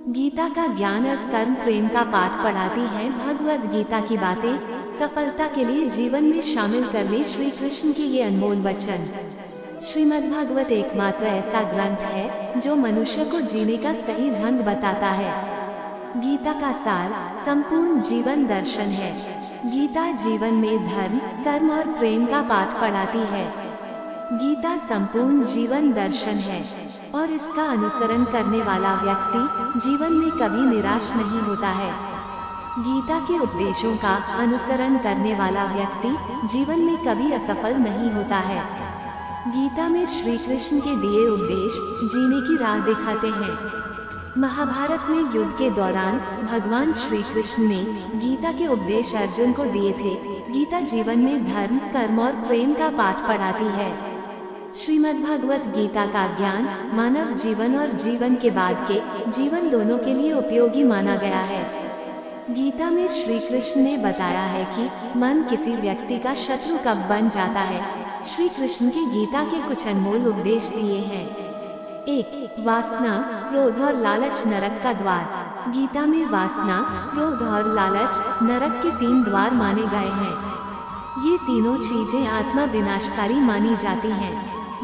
गीता का ज्ञान अस कर्म प्रेम का पाठ पढ़ाती है। भगवद गीता की बातें सफलता के लिए जीवन में शामिल कर ले श्री कृष्ण के ये अनमोल वचन। श्रीमद् भागवत एकमात्र ऐसा ग्रंथ है जो मनुष्य को जीने का सही ढंग बताता है। गीता का सार संपूर्ण जीवन दर्शन है। गीता जीवन में धर्म, कर्म और प्रेम का पाठ पढ़ाती है। गीता संपूर्ण जीवन दर्शन है और इसका अनुसरण करने वाला व्यक्ति जीवन में कभी निराश नहीं होता है। गीता के उपदेशों का अनुसरण करने वाला व्यक्ति जीवन में कभी असफल नहीं होता है। गीता में श्री कृष्ण के दिए उपदेश जीने की राह दिखाते हैं। महाभारत में युद्ध के दौरान भगवान श्री कृष्ण ने गीता के उपदेश अर्जुन को दिए थे। गीता जीवन में धर्म, कर्म और प्रेम का पाठ पढ़ाती है। श्रीमद्भागवत गीता का ज्ञान मानव जीवन और जीवन के बाद के जीवन दोनों के लिए उपयोगी माना गया है। गीता में श्री कृष्ण ने बताया है कि मन किसी व्यक्ति का शत्रु कब बन जाता है। श्री कृष्ण के गीता के कुछ अनमोल उपदेश दिए हैं। 1. वासना, क्रोध और लालच नरक का द्वार। गीता में वासना, क्रोध और लालच नरक के 3 द्वार माने गए हैं। ये तीनों चीजें आत्मा विनाशकारी मानी जाती हैं।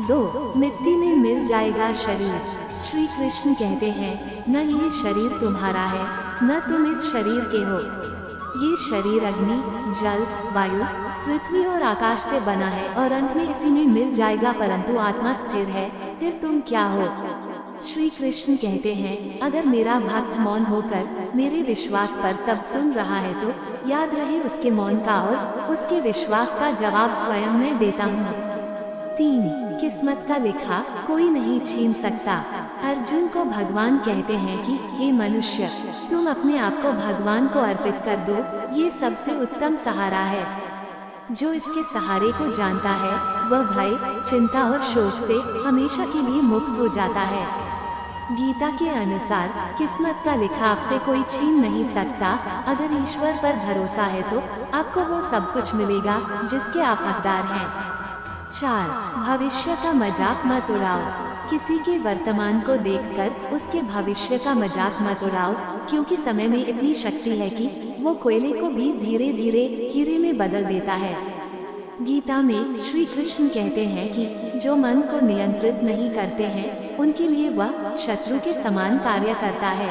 2. मिट्टी में मिल जाएगा शरीर। श्री कृष्ण कहते हैं, न ये शरीर तुम्हारा है, न तुम इस शरीर के हो। ये शरीर अग्नि, जल, वायु, पृथ्वी और आकाश से बना है और अंत में इसी में मिल जाएगा, परंतु आत्मा स्थिर है। फिर तुम क्या हो? श्री कृष्ण कहते हैं, अगर मेरा भक्त मौन होकर मेरे विश्वास पर सब सुन रहा है तो याद रहे उसके मौन का और उसके विश्वास का जवाब स्वयं मैं देता हूँ। 3. किस्मत का लिखा कोई नहीं छीन सकता। अर्जुन को भगवान कहते हैं कि हे मनुष्य, तुम अपने आप को भगवान को अर्पित कर दो, ये सबसे उत्तम सहारा है। जो इसके सहारे को जानता है वह भय, चिंता और शोक से हमेशा के लिए मुक्त हो जाता है। गीता के अनुसार किस्मत का लिखा आपसे कोई छीन नहीं सकता। अगर ईश्वर पर भरोसा है तो आपको वो सब कुछ मिलेगा जिसके आप हकदार हैं। 4. भविष्य का मजाक मत उड़ाओ। किसी के वर्तमान को देखकर उसके भविष्य का मजाक मत उड़ाओ, क्योंकि समय में इतनी शक्ति है कि वो कोयले को भी धीरे धीरे हीरे में बदल देता है। गीता में श्री कृष्ण कहते हैं कि जो मन को नियंत्रित नहीं करते हैं उनके लिए वह शत्रु के समान कार्य करता है।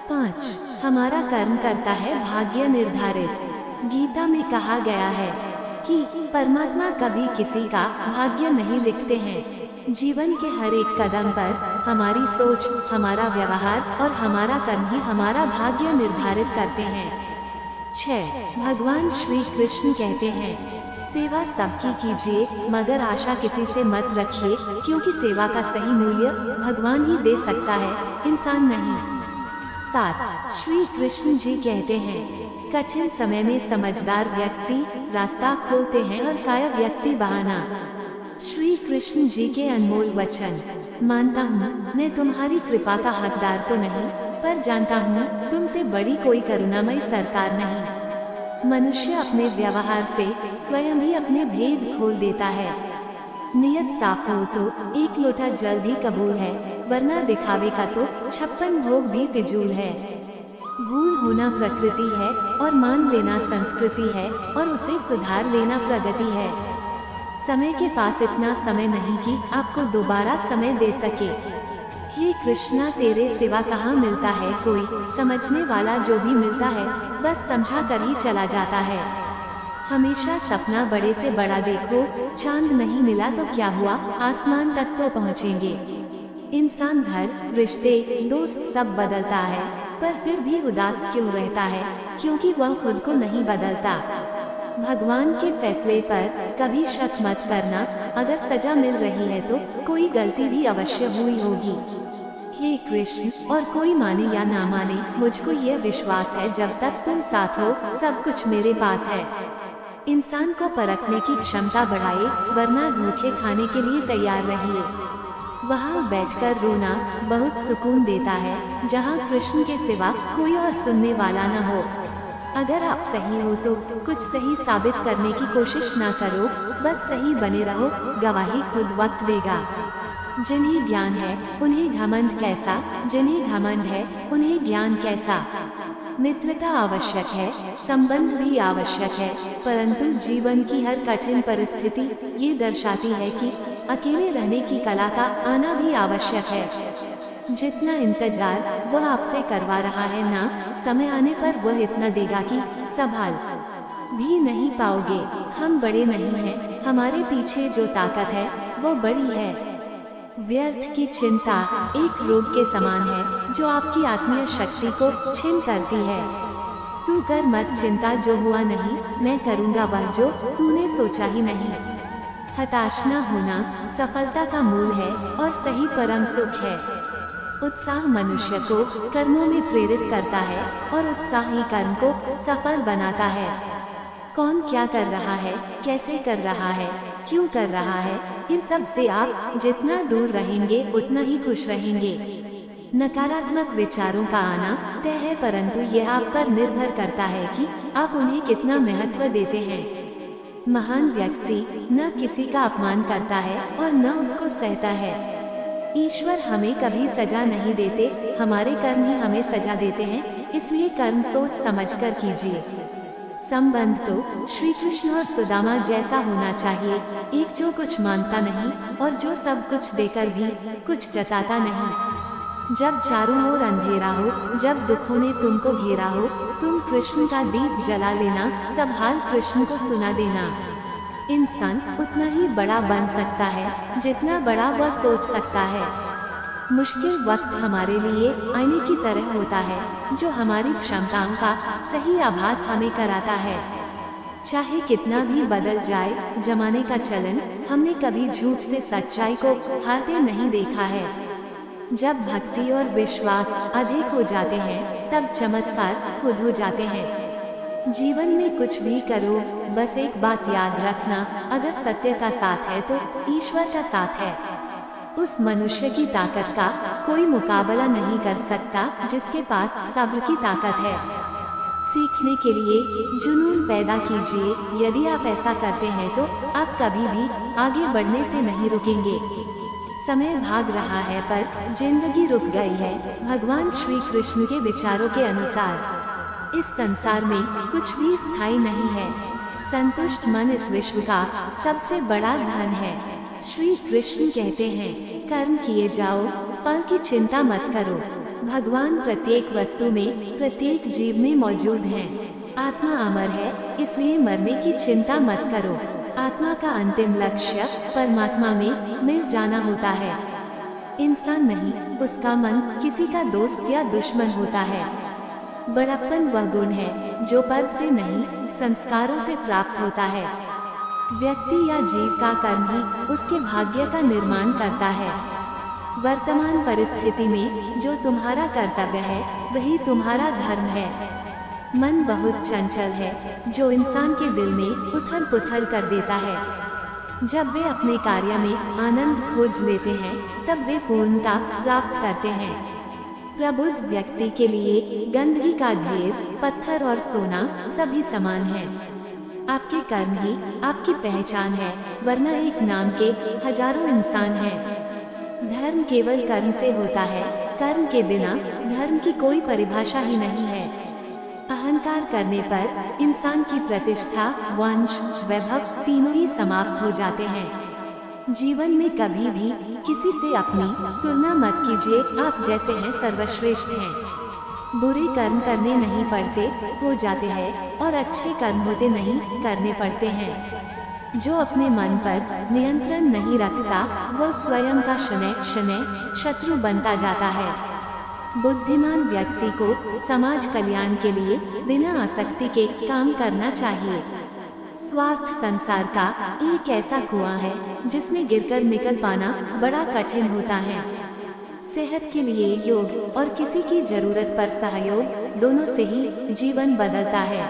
5. हमारा कर्म करता है भाग्य निर्धारित। गीता में कहा गया है कि परमात्मा कभी किसी का भाग्य नहीं लिखते हैं। जीवन के हर एक कदम पर हमारी सोच, हमारा व्यवहार और हमारा कर्म ही हमारा भाग्य निर्धारित करते हैं। 6. भगवान श्री कृष्ण कहते हैं, सेवा सबकी कीजिए मगर आशा किसी से मत रखिए, क्योंकि सेवा का सही मूल्य भगवान ही दे सकता है, इंसान नहीं। 7. श्री कृष्ण जी कहते हैं, कठिन समय में समझदार व्यक्ति रास्ता खोलते हैं और काया व्यक्ति बहाना। श्री कृष्ण जी के अनमोल वचन। मानता हूँ मैं तुम्हारी कृपा का हकदार तो नहीं, पर जानता हूँ तुमसे बड़ी कोई करुणामयी सरकार नहीं। मनुष्य अपने व्यवहार से स्वयं ही अपने भेद खोल देता है। नियत साफ हो तो 1 लोटा जल भी कबूल है, वरना दिखावे का तो 56 भोग भी फिजूल है। भूल होना प्रकृति है और मान लेना संस्कृति है और उसे सुधार लेना प्रगति है। समय के पास इतना समय नहीं कि आपको दोबारा समय दे सके। हे कृष्णा, तेरे सिवा कहाँ मिलता है कोई समझने वाला। जो भी मिलता है बस समझा कर ही चला जाता है। हमेशा सपना बड़े से बड़ा देखो। चांद नहीं मिला तो क्या हुआ, आसमान तक तो पहुँचेंगे। इंसान घर, रिश्ते, दोस्त सब बदलता है, पर फिर भी उदास क्यों रहता है? क्योंकि वह खुद को नहीं बदलता। भगवान के फैसले पर कभी शक मत करना। अगर सजा मिल रही है तो कोई गलती भी अवश्य हुई होगी। हे कृष्ण, और कोई माने या ना माने, मुझको यह विश्वास है जब तक तुम साथ हो सब कुछ मेरे पास है। इंसान को परखने की क्षमता बढ़ाए, वरना भूखे खाने के लिए तैयार रहिए। वहाँ बैठकर रोना बहुत सुकून देता है, जहाँ कृष्ण के सिवा कोई और सुनने वाला न हो। अगर आप सही हो तो कुछ सही साबित करने की कोशिश ना करो, बस सही बने रहो, गवाही खुद वक्त देगा। जिन्हें ज्ञान है उन्हें घमंड कैसा, जिन्हें घमंड है उन्हें ज्ञान कैसा। मित्रता आवश्यक है, संबंध भी आवश्यक है, परंतु जीवन की हर कठिन परिस्थिति ये दर्शाती है कि अकेले रहने की कला का आना भी आवश्यक है। जितना इंतजार वह आपसे करवा रहा है ना, समय आने पर वह इतना देगा कि संभाल भी नहीं पाओगे। हम बड़े नहीं हैं, हमारे पीछे जो ताकत है वो बड़ी है। व्यर्थ की चिंता एक रोग के समान है जो आपकी आत्मीय शक्ति को छीन करती है। तू कर मत चिंता जो हुआ नहीं, मैं करूँगा वह जो तूने सोचा ही नहीं। हताश न होना सफलता का मूल है और सही परम सुख है। उत्साह मनुष्य को कर्मों में प्रेरित करता है और उत्साह ही कर्म को सफल बनाता है। कौन क्या कर रहा है, कैसे कर रहा है, क्यों कर रहा है, इन सब से आप जितना दूर रहेंगे उतना ही खुश रहेंगे। नकारात्मक विचारों का आना तय है, परंतु यह आप पर निर्भर करता है कि आप उन्हें कितना महत्व देते हैं। महान व्यक्ति न किसी का अपमान करता है और न उसको सहता है। ईश्वर हमें कभी सजा नहीं देते, हमारे कर्म ही हमें सजा देते हैं, इसलिए कर्म सोच समझकर कीजिए। संबंध तो श्री कृष्ण और सुदामा जैसा होना चाहिए, एक जो कुछ मांगता नहीं और जो सब कुछ देकर भी कुछ जताता नहीं। जब चारों ओर अंधेरा हो, जब दुखों ने तुमको घेरा हो, तुम कृष्ण का दीप जला लेना, सब हाल कृष्ण को सुना देना। इंसान उतना ही बड़ा बन सकता है जितना बड़ा वह सोच सकता है। मुश्किल वक्त हमारे लिए आईने की तरह होता है जो हमारी क्षमताओं का सही आभास हमें कराता है। चाहे कितना भी बदल जाए जमाने का चलन, हमने कभी झूठ से सच्चाई को हारते नहीं देखा है। जब भक्ति और विश्वास अधिक हो जाते हैं तब चमत्कार खुद हो जाते हैं। जीवन में कुछ भी करो, बस एक बात याद रखना, अगर सत्य का साथ है तो ईश्वर का साथ है। उस मनुष्य की ताकत का कोई मुकाबला नहीं कर सकता जिसके पास सब्र की ताकत है। सीखने के लिए जुनून पैदा कीजिए, यदि आप ऐसा करते हैं तो आप कभी भी आगे बढ़ने से नहीं रुकेंगे। समय भाग रहा है पर जिंदगी रुक गई है, भगवान श्री कृष्ण के विचारों के अनुसार। इस संसार में कुछ भी स्थायी नहीं है। संतुष्ट मन इस विश्व का सबसे बड़ा धन है। श्री कृष्ण कहते हैं, कर्म किए जाओ, फल की चिंता मत करो। भगवान प्रत्येक वस्तु में, प्रत्येक जीव में मौजूद हैं। आत्मा अमर है, इसलिए मरने की चिंता मत करो। आत्मा का अंतिम लक्ष्य परमात्मा में मिल जाना होता है। इंसान नहीं, उसका मन किसी का दोस्त या दुश्मन होता है। बड़प्पन वह गुण है जो पद से नहीं, संस्कारों से प्राप्त होता है। व्यक्ति या जीव का कर्म ही उसके भाग्य का निर्माण करता है। वर्तमान परिस्थिति में जो तुम्हारा कर्तव्य है वही तुम्हारा धर्म है। मन बहुत चंचल है जो इंसान के दिल में उथल पुथल कर देता है। जब वे अपने कार्य में आनंद खोज लेते हैं तब वे पूर्णता प्राप्त करते हैं। प्रबुद्ध व्यक्ति के लिए गंदगी का ढेर, पत्थर और सोना सभी समान हैं। आपके कर्म ही आपकी पहचान है, वरना एक नाम के हजारों इंसान हैं। धर्म केवल कर्म से होता है, कर्म के बिना धर्म की कोई परिभाषा ही नहीं है। अहंकार करने पर इंसान की प्रतिष्ठा, वंश, वैभव तीनों ही समाप्त हो जाते हैं। जीवन में कभी भी किसी से अपनी तुलना मत कीजिए, आप जैसे हैं सर्वश्रेष्ठ हैं। बुरे कर्म करने नहीं पड़ते, हो जाते हैं, और अच्छे कर्म होते नहीं, करने पड़ते हैं। जो अपने मन पर नियंत्रण नहीं रखता वो स्वयं का शनै शनै शत्रु बनता जाता है। बुद्धिमान व्यक्ति को समाज कल्याण के लिए बिना आसक्ति के काम करना चाहिए। स्वार्थ संसार का एक ऐसा कुआं है जिसमें गिरकर निकल पाना बड़ा कठिन होता है। सेहत के लिए योग और किसी की जरूरत पर सहयोग, दोनों से ही जीवन बदलता है।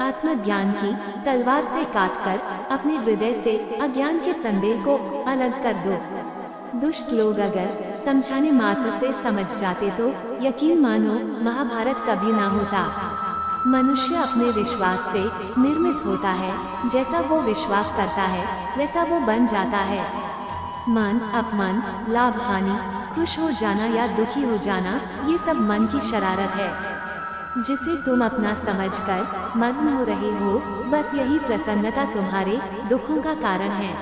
आत्मज्ञान की तलवार से काटकर अपने हृदय से अज्ञान के संदेह को अलग कर दो। दुष्ट लोग अगर समझाने मात्र से समझ जाते तो यकीन मानो महाभारत कभी ना होता। मनुष्य अपने विश्वास से निर्मित होता है, जैसा वो विश्वास करता है वैसा वो बन जाता है। मान अपमान, लाभ हानि, खुश हो जाना या दुखी हो जाना, ये सब मन की शरारत है जिसे तुम अपना समझकर मग्न हो रहे हो। बस यही प्रसन्नता तुम्हारे दुखों का कारण है।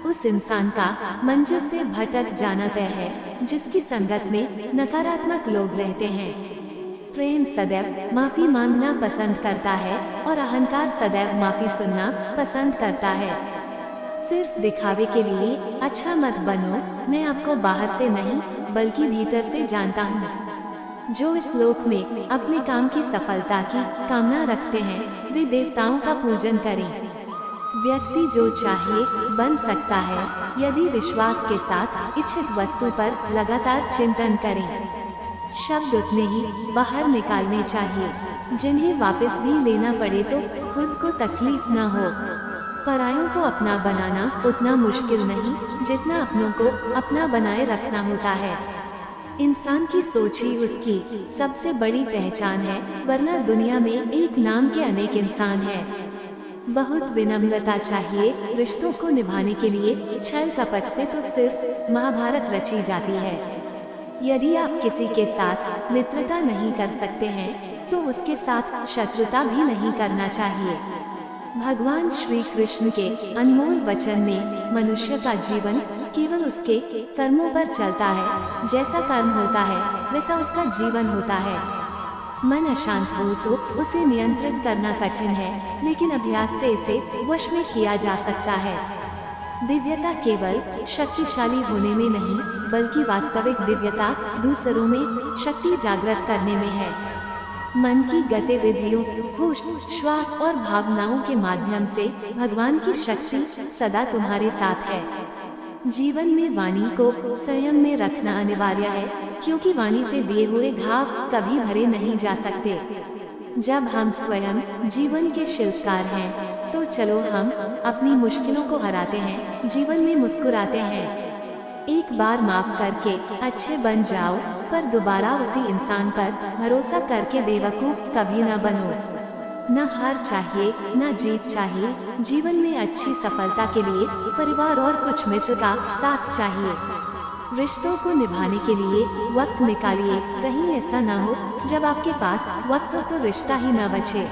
उस इंसान का मंजिल से भटक जाना तय है जिसकी संगत में नकारात्मक लोग रहते हैं। प्रेम सदैव माफी मांगना पसंद करता है और अहंकार सदैव माफी सुनना पसंद करता है। सिर्फ दिखावे के लिए अच्छा मत बनो। मैं आपको बाहर से नहीं बल्कि भीतर से जानता हूँ। जो इस लोक में अपने काम की सफलता की कामना रखते हैं वे देवताओं का पूजन करें। व्यक्ति जो चाहिए बन सकता है यदि विश्वास के साथ इच्छित वस्तु पर लगातार चिंतन करें। शब्द उतने ही बाहर निकालने चाहिए जिन्हें वापस भी लेना पड़े तो खुद को तकलीफ न हो। परायों को अपना बनाना उतना मुश्किल नहीं जितना अपनों को अपना बनाए रखना होता है। इंसान की सोच ही उसकी सबसे बड़ी पहचान है, वरना दुनिया में एक नाम के अनेक इंसान हैं। बहुत विनम्रता चाहिए रिश्तों को निभाने के लिए। छल कपट से तो सिर्फ महाभारत रची जाती है। यदि आप किसी के साथ मित्रता नहीं कर सकते हैं तो उसके साथ शत्रुता भी नहीं करना चाहिए। भगवान श्री कृष्ण के अनमोल वचन में मनुष्य का जीवन केवल उसके कर्मों पर चलता है। जैसा कर्म होता है वैसा उसका जीवन होता है। मन अशांत हो तो उसे नियंत्रित करना कठिन है, लेकिन अभ्यास से इसे वश में किया जा सकता है। दिव्यता केवल शक्तिशाली होने में नहीं बल्कि वास्तविक दिव्यता दूसरों में शक्ति जागृत करने में है। मन की गतिविधियों, होश, श्वास और भावनाओं के माध्यम से भगवान की शक्ति सदा तुम्हारे साथ है। जीवन में वाणी को संयम में रखना अनिवार्य है, क्योंकि वाणी से दिए हुए घाव कभी भरे नहीं जा सकते। जब हम स्वयं जीवन के शिल्पकार हैं, तो चलो हम अपनी मुश्किलों को हराते हैं, जीवन में मुस्कुराते हैं। एक बार माफ करके अच्छे बन जाओ, पर दोबारा उसी इंसान पर भरोसा करके बेवकूफ कभी न बनो। न हार चाहिए न जीत चाहिए। जीवन में अच्छी सफलता के लिए परिवार और कुछ मित्र का साथ चाहिए। रिश्तों को निभाने के लिए वक्त निकालिए। कहीं ऐसा न हो जब आपके पास वक्त हो तो रिश्ता ही न बचे।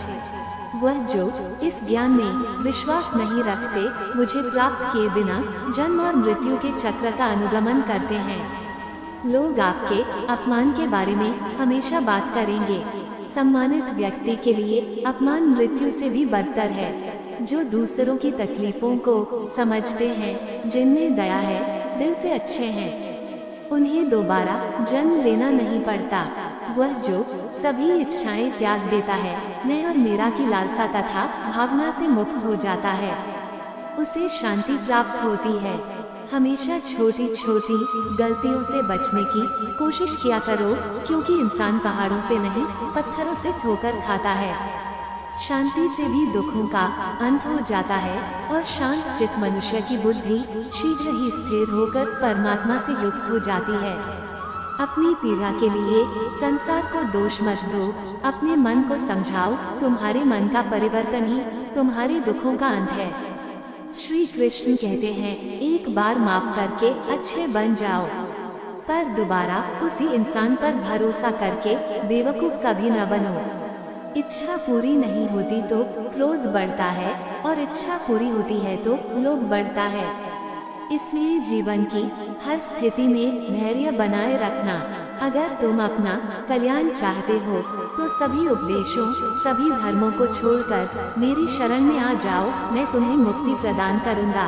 वह जो इस ज्ञान में विश्वास नहीं रखते, मुझे प्राप्त किए बिना जन्म और मृत्यु के चक्र का अनुगमन करते हैं। लोग आपके अपमान के बारे में हमेशा बात करेंगे। सम्मानित व्यक्ति के लिए अपमान मृत्यु से भी बदतर है। जो दूसरों की तकलीफों को समझते हैं, जिनमें दया है, दिल से अच्छे हैं, उन्हें दोबारा जन्म लेना नहीं पड़ता। वह जो सभी इच्छाएं त्याग देता है, मैं और मेरा की लालसा तथा भावना से मुक्त हो जाता है, उसे शांति प्राप्त होती है। हमेशा छोटी छोटी गलतियों से बचने की कोशिश किया करो, क्योंकि इंसान पहाड़ों से नहीं पत्थरों से ठोकर खाता है। शांति से भी दुखों का अंत हो जाता है और शांत चित्त मनुष्य की बुद्धि शीघ्र ही स्थिर होकर परमात्मा से युक्त हो जाती है। अपनी पीड़ा के लिए संसार को दोष मत दो, अपने मन को समझाओ। तुम्हारे मन का परिवर्तन ही तुम्हारे दुखों का अंत है। श्री कृष्ण कहते हैं, एक बार माफ करके अच्छे बन जाओ, पर दोबारा उसी इंसान पर भरोसा करके बेवकूफ कभी न बनो। इच्छा पूरी नहीं होती तो क्रोध बढ़ता है, और इच्छा पूरी होती है तो लोभ बढ़ता है। इसलिए जीवन की हर स्थिति में धैर्य बनाए रखना। अगर तुम अपना कल्याण चाहते हो तो सभी उपदेशों, सभी धर्मों को छोड़कर मेरी शरण में आ जाओ, मैं तुम्हें मुक्ति प्रदान करूंगा।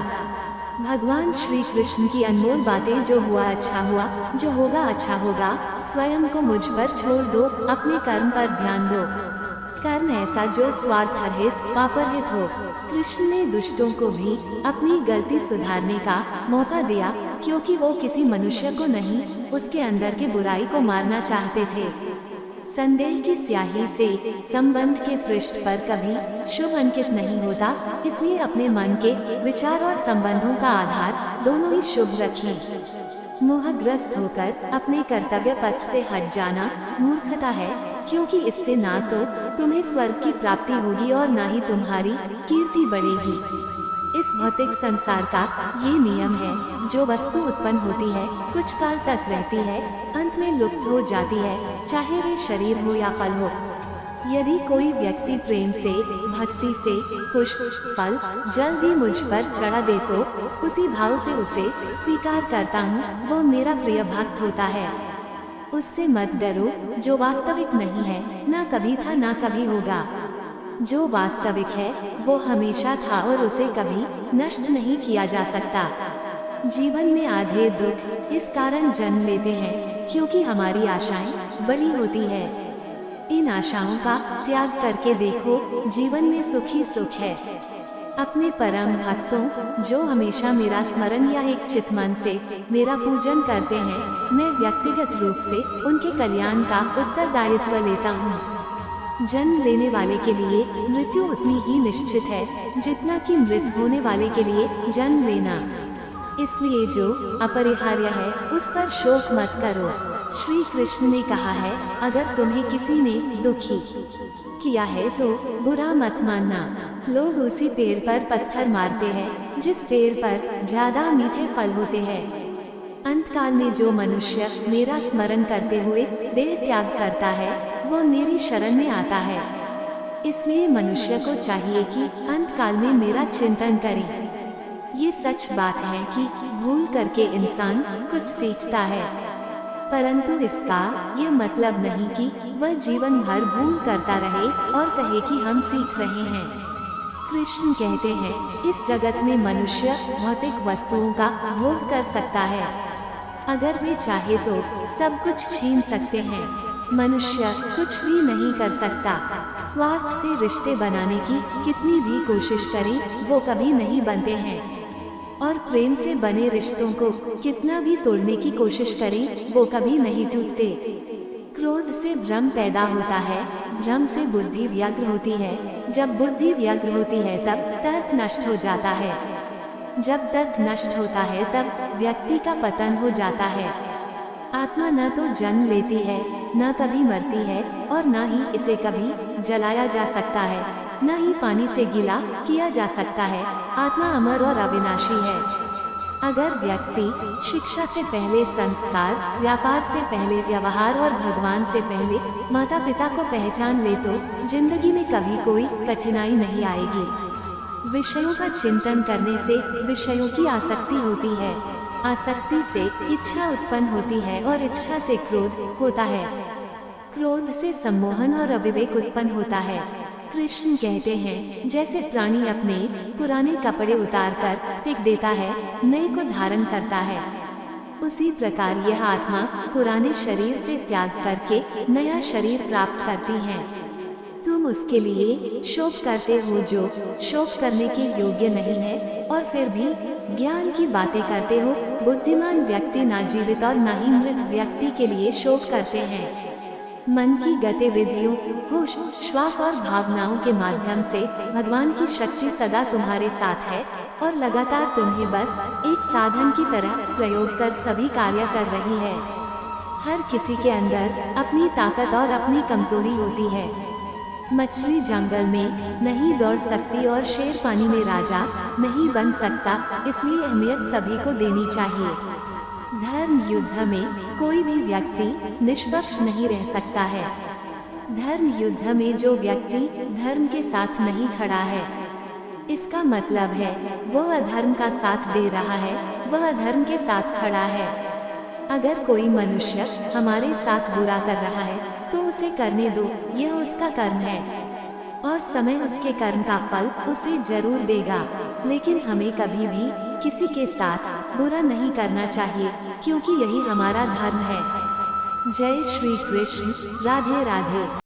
भगवान श्री कृष्ण की अनमोल बातें, जो हुआ अच्छा हुआ, जो होगा अच्छा होगा। स्वयं को मुझ पर छोड़ दो, अपने कर्म पर ध्यान दो। कर्म ऐसा जो स्वार्थरहित, पापरहित हो। कृष्ण ने दुष्टों को भी अपनी गलती सुधारने का मौका दिया, क्योंकि वो किसी मनुष्य को नहीं, उसके अंदर के बुराई को मारना चाहते थे। संदेह की स्याही से संबंध के पृष्ठ पर कभी शुभ अंकित नहीं होता, इसलिए अपने मन के विचार और संबंधों का आधार दोनों ही शुभ रखें। मोहग्रस्त होकर अपने कर्तव्य पथ से हट जाना मूर्खता है, क्योंकि इससे ना तो तुम्हें स्वर्ग की प्राप्ति होगी और ना ही तुम्हारी कीर्ति बढ़ेगी। इस भौतिक संसार का ये नियम है, जो वस्तु उत्पन्न होती है कुछ काल तक रहती है, अंत में लुप्त हो जाती है, चाहे वे शरीर हो या फल हो। यदि कोई व्यक्ति प्रेम से, भक्ति से पुष्प, फल, जल भी मुझ पर चढ़ा दे तो उसी भाव से उसे स्वीकार करता हूँ, वो मेरा प्रिय भक्त होता है। उससे मत डरो, जो वास्तविक नहीं है, ना कभी था ना कभी होगा। जो वास्तविक है वो हमेशा था और उसे कभी नष्ट नहीं किया जा सकता। जीवन में आधे दुख इस कारण जन्म लेते हैं क्योंकि हमारी आशाएं बड़ी होती है। इन आशाओं का त्याग करके देखो, जीवन में सुख ही सुख है। अपने परम भक्तों जो हमेशा मेरा स्मरण या एक चित मन से मेरा पूजन करते हैं, मैं व्यक्तिगत रूप से उनके कल्याण का उत्तरदायित्व लेता हूँ। जन्म लेने वाले के लिए मृत्यु उतनी ही निश्चित है जितना कि मृत होने वाले के लिए जन्म लेना। इसलिए जो अपरिहार्य है उस पर शोक मत करो। श्री कृष्ण ने कहा है, अगर तुम्हें किसी ने दुखी किया है तो बुरा मत मानना। लोग उसी पेड़ पर पत्थर मारते हैं जिस पेड़ पर ज्यादा मीठे फल होते हैं। अंतकाल में जो मनुष्य मेरा स्मरण करते हुए देह त्याग करता है वो मेरी शरण में आता है। इसलिए मनुष्य को चाहिए कि अंतकाल में मेरा चिंतन करे। ये सच बात है कि भूल करके इंसान कुछ सीखता है, परंतु इसका ये मतलब नहीं कि वह जीवन भर भूल करता रहे और कहे कि हम सीख रहे हैं। कृष्ण कहते हैं, इस जगत में मनुष्य भौतिक वस्तुओं का भोग कर सकता है। अगर वे चाहे तो सब कुछ छीन सकते हैं। मनुष्य कुछ भी नहीं कर सकता। स्वार्थ से रिश्ते बनाने की कितनी भी कोशिश करें वो कभी नहीं बनते हैं, और प्रेम से बने रिश्तों को कितना भी तोड़ने की कोशिश करें वो कभी नहीं टूटते। क्रोध से भ्रम पैदा होता है, भ्रम से बुद्धि व्यग्र होती है, जब बुद्धि व्यग्र होती है तब तर्क नष्ट हो जाता है, जब तर्क नष्ट होता है तब व्यक्ति का पतन हो जाता है। आत्मा न तो जन्म लेती है, न कभी मरती है, और न ही इसे कभी जलाया जा सकता है, न ही पानी से गीला किया जा सकता है। आत्मा अमर और अविनाशी है। अगर व्यक्ति शिक्षा से पहले संस्कार, व्यापार से पहले व्यवहार और भगवान से पहले माता पिता को पहचान ले तो जिंदगी में कभी कोई कठिनाई नहीं आएगी। विषयों का चिंतन करने से विषयों की आसक्ति होती है, आसक्ति से इच्छा उत्पन्न होती है और इच्छा से क्रोध होता है, क्रोध से सम्मोहन और अविवेक उत्पन्न होता है। कृष्ण कहते हैं, जैसे प्राणी अपने पुराने कपड़े उतारकर फेंक देता है, नए को धारण करता है, उसी प्रकार यह आत्मा पुराने शरीर से त्याग करके नया शरीर प्राप्त करती है। तुम उसके लिए शोक करते हो जो शोक करने के योग्य नहीं है, और फिर भी ज्ञान की बातें करते हो। बुद्धिमान व्यक्ति ना जीवित और ना ही मृत व्यक्ति के लिए शोक करते हैं। मन की गतिविधियों, होश, श्वास और भावनाओं के माध्यम से भगवान की शक्ति सदा तुम्हारे साथ है और लगातार तुम्हें बस एक साधन की तरह प्रयोग कर सभी कार्य कर रही है। हर किसी के अंदर अपनी ताकत और अपनी कमजोरी होती है। मछली जंगल में नहीं दौड़ सकती और शेर पानी में राजा नहीं बन सकता, इसलिए अहमियत सभी को देनी चाहिए। धर्म युद्ध में कोई भी व्यक्ति निष्पक्ष नहीं रह सकता है। धर्म युद्ध में जो व्यक्ति धर्म के साथ नहीं खड़ा है, इसका मतलब है वह अधर्म का साथ दे रहा है, वह अधर्म के साथ खड़ा है। अगर कोई मनुष्य हमारे साथ बुरा कर रहा है तो उसे करने दो, यह उसका कर्म है और समय उसके कर्म का फल उसे जरूर देगा। लेकिन हमें कभी भी किसी के साथ बुरा नहीं करना चाहिए, क्योंकि यही हमारा धर्म है। जय श्री कृष्ण। राधे राधे।